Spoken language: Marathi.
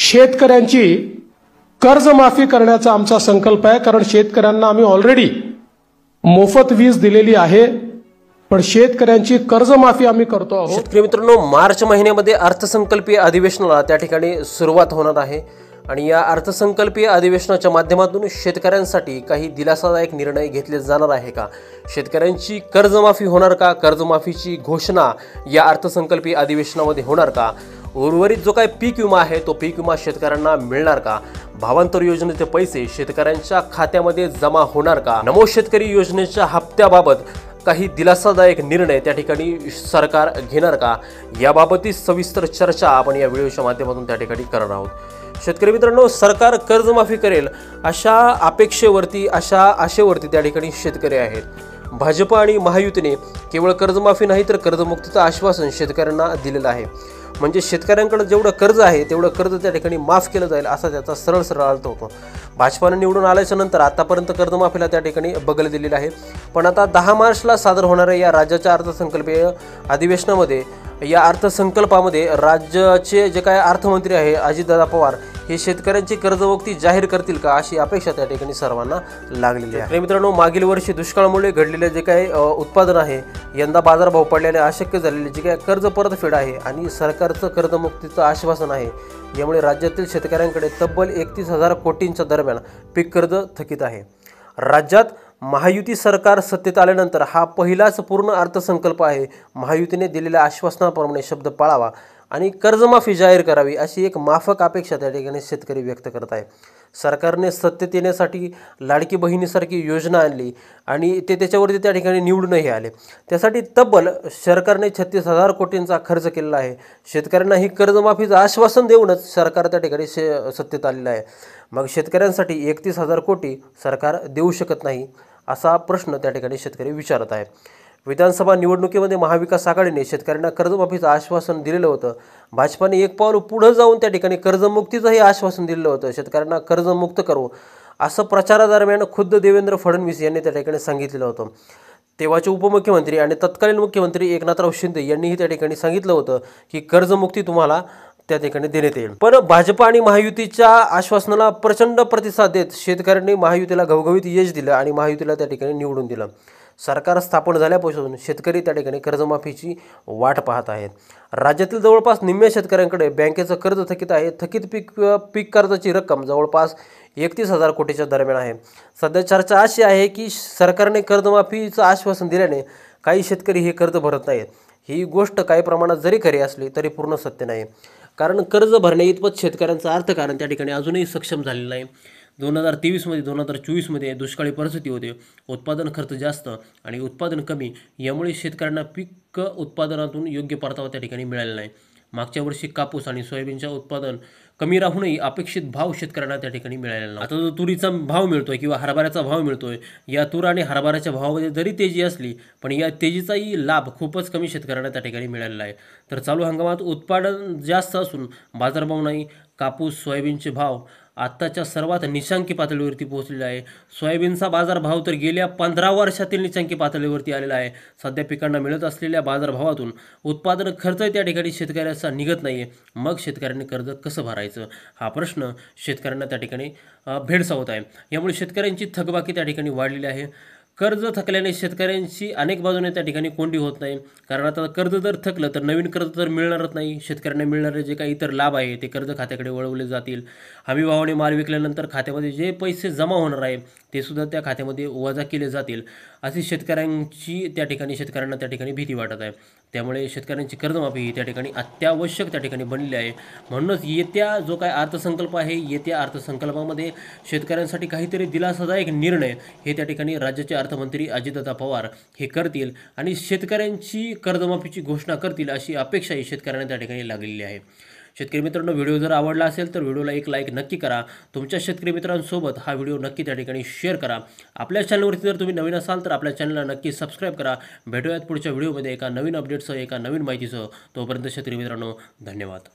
शेतकऱ्यांची कर्जमाफी करण्याचा आमचा संकल्प आहे। कारण शेतकऱ्यांना आम्ही ऑलरेडी मोफत वीज दिलेली आहे, पण शेतकऱ्यांची कर्जमाफी आम्ही करतो आहोत। शेतकरी मित्रांनो, मार्च महिन्यामध्ये अर्थसंकल्पीय अधिवेशनाला त्या ठिकाणी सुरुवात होणार आहे आणि या अर्थसंकल्पीय अधिवेशनाच्या माध्यमातून शेतकऱ्यांसाठी काही दिलासादायक निर्णय घेतले जाणार आहे का? शेतकऱ्यांची कर्जमाफी होणार का? कर्जमाफीची घोषणा या अर्थसंकल्पीय अधिवेशनामध्ये होणार का? उर्वरित जो काही पीक विमा आहे तो पीक विमा शेतकऱ्यांना मिळणार का? भावांतर योजनेचे पैसे शेतकऱ्यांच्या खात्यामध्ये जमा होणार का? नमो शेतकरी योजनेच्या हप्त्याबाबत काही दिलासादायक निर्णय त्या ठिकाणी सरकार घेणार का? याबाबतही सविस्तर चर्चा आपण या व्हिडिओच्या माध्यमातून त्या ठिकाणी करणार आहोत। शेतकरी मित्रांनो, सरकार कर्जमाफी करेल अशा अपेक्षेवरती, अशा आशेवरती त्या ठिकाणी शेतकरी आहेत। भाजप आणि महायुतीने केवळ कर्जमाफी नाही तर कर्जमुक्तीचं आश्वासन शेतकऱ्यांना दिलेलं आहे। म्हणजे शेतकऱ्यांकडे जेवढं कर्ज आहे तेवढं कर्ज त्या ठिकाणी माफ केलं जाईल असा त्याचा सरळ सरळ अर्थ होतो। भाजपाने निवडून आल्याच्या नंतर आतापर्यंत कर्जमाफीला त्या ठिकाणी बगल दिलेलं आहे, पण आता 10 मार्चला सादर होणाऱ्या या राज्याच्या अर्थसंकल्पीय अधिवेशनामध्ये, या अर्थसंकल्पामध्ये राज्याचे जे काय अर्थमंत्री आहे अजितदादा पवार हे शेतकऱ्यांची कर्जमुक्ती जाहीर करतील का अशी अपेक्षा त्या ठिकाणी सर्वांना लागलेली आहे। मित्रांनो, मागील वर्षी दुष्काळामुळे घडलेले जे काही उत्पादन आहे, यंदा बाजारभाव पडल्याने अशक्य झालेले जे काही कर्ज परतफेड आहे आणि सरकारचं कर्जमुक्तीचं आश्वासन आहे, यामुळे राज्यातील शेतकऱ्यांकडे तब्बल 31,000 कोटींच्या दरम्यान पीक कर्ज थकीत आहे। राज्यात महायुती सरकार सत्तेत आल्यानंतर हा पहिलाच पूर्ण अर्थसंकल्प आहे। महायुतीने दिलेल्या आश्वासनाप्रमाणे शब्द पाळावा आणि कर्जमाफी जाहीर करावी अशी एक माफक अपेक्षा त्या ठिकाणी शेतकरी व्यक्त करत आहे। सरकारने सत्तेत येण्यासाठी लाडकी बहिणीसारखी योजना आणली आणि ते त्याच्यावरती त्या ठिकाणी निवडूनही आले। त्यासाठी तब्बल सरकारने 36,000 कोटींचा खर्च केलेला आहे। शेतकऱ्यांना ही कर्जमाफीचं आश्वासन देऊनच सरकार त्या ठिकाणी सत्तेत आलेलं आहे। मग शेतकऱ्यांसाठी 31,000 कोटी सरकार देऊ शकत नाही असा प्रश्न त्या ठिकाणी शेतकरी विचारत आहे। विधानसभा निवडणुकीमध्ये महाविकास आघाडीने शेतकऱ्यांना कर्जमाफीचं आश्वासन दिलेलं होतं। भाजपाने एक पाऊल पुढे जाऊन त्या ठिकाणी कर्जमुक्तीचंही आश्वासन दिलेलं होतं। शेतकऱ्यांना कर्जमुक्त करू असं प्रचारादरम्यान खुद्द देवेंद्र फडणवीस यांनी त्या ठिकाणी सांगितलेलं होतं। तेव्हाचे उपमुख्यमंत्री आणि तत्कालीन मुख्यमंत्री एकनाथराव शिंदे यांनीही त्या ठिकाणी सांगितलं होतं की कर्जमुक्ती तुम्हाला त्या ठिकाणी देण्यात येईल। पण भाजप आणि महायुतीच्या आश्वासनाला प्रचंड प्रतिसाद देत शेतकऱ्यांनी महायुतीला घवघवीत यश दिलं आणि महायुतीला त्या ठिकाणी निवडून दिलं। सरकार स्थापन झाल्यापासून शेतकरी त्या ठिकाणी कर्जमाफीची वाट पाहत आहेत। राज्यातील जवळपास निम्म्या शेतकऱ्यांकडे बँकेचं कर्ज थकीत आहे। थकीत पीक कर्जाची रक्कम जवळपास 31,000 कोटीच्या दरम्यान आहे। सध्या चर्चा अशी आहे की सरकारने कर्जमाफीचं आश्वासन दिल्याने काही शेतकरी हे कर्ज भरत नाहीत। ही गोष्ट काही प्रमाणात जरी खरी असली तरी पूर्ण सत्य नाही, कारण कर्ज भरण्या इतपत शेतकऱ्यांचं अर्थकारण त्या ठिकाणी अजूनही सक्षम झालेलं नाही। 2023मध्ये 2024मध्ये दुष्काळी परिस्थिती होते, उत्पादन खर्च जास्त आणि उत्पादन कमी, यामुळे शेतकऱ्यांना पीक उत्पादनातून योग्य परतावा त्या ठिकाणी मिळाला नाही। मागच्या वर्षी कापूस आणि सोयाबीनचे उत्पादन कमी राहूनही अपेक्षित भाव शेतकऱ्यांना त्या ठिकाणी मिळालेला नाही। आता जो तुरीचा भाव मिळतोय किंवा हरभऱ्याचा भाव मिळतोय, या तूर आणि हरभऱ्याच्या भावामध्ये जरी तेजी असली पण या तेजीचाही लाभ खूपच कमी शेतकऱ्यांना त्या ठिकाणी मिळालेला आहे। तर चालू हंगामात उत्पादन जास्त असून बाजारभाव नाही। कापूस सोयाबीनचे भाव आत्ताच्या सर्वात निचांकी पातळीवरती पोहोचलेला आहे। सोयाबीनचा बाजारभाव तर गेल्या 15 वर्षातील निचांकी पातळीवरती आलेला आहे। सध्या पिकांना मिळत असलेल्या बाजारभावातून उत्पादन खर्च त्या ठिकाणी शेतकऱ्याचा निघत नाही आहे। मग शेतकऱ्यांनी कर्ज कसं भरायचं हा प्रश्न शेतकऱ्यांना त्या ठिकाणी भेडसावत आहे। यामुळे शेतकऱ्यांची थकबाकी त्या ठिकाणी वाढलेली आहे। कर्ज थकल्याने शेतकऱ्यांची अनेक बाजूने त्या ठिकाणी कोंडी होत नाही, कारण आता कर्ज जर थकलं तर नवीन कर्ज तर मिळणारच नाही। शेतकऱ्यांना मिळणारे जे काही इतर लाभ आहे ते कर्ज खात्याकडे वळवले जातील। हमी भावाने माल विकल्यानंतर खात्यामध्ये जे पैसे जमा होणार आहे ते सुद्धा त्या खात्यामध्ये वजा केले जातील अशी शेतकऱ्यांना त्या ठिकाणी भीती वाटत आहे। त्यामुळे शेतकऱ्यांची कर्जमाफी ही त्या ठिकाणी अत्यावश्यक त्या ठिकाणी बनलेली आहे। म्हणूनच येत्या जो काय अर्थसंकल्प आहे, येत्या अर्थसंकल्पामध्ये शेतकऱ्यांसाठी काहीतरी दिलासादायक निर्णय हे त्या ठिकाणी राज्याचे अर्थमंत्री अजितदादा पवार हे करतील आणि शेतकऱ्यांची कर्जमाफीची घोषणा करतील अशी अपेक्षा ही शेतकऱ्यांना त्या ठिकाणी लागलेली आहे। शेतकरी मित्रांनो, व्हिडिओ जर आवडला असेल तर व्हिडिओला एक लाईक नक्की करा। तुमच्या शेतकरी मित्रांसोबत हा व्हिडिओ नक्की त्या ठिकाणी शेअर करा। आपल्या चॅनलवरती जर तुम्ही नवीन असाल तर आपल्या चॅनलला नक्की सबस्क्राईब करा। भेटूयात पुढच्या व्हिडिओमध्ये एका नवीन अपडेटसह, एका नवीन माहितीसह। तोपर्यंत शेतकरी मित्रांनो, धन्यवाद।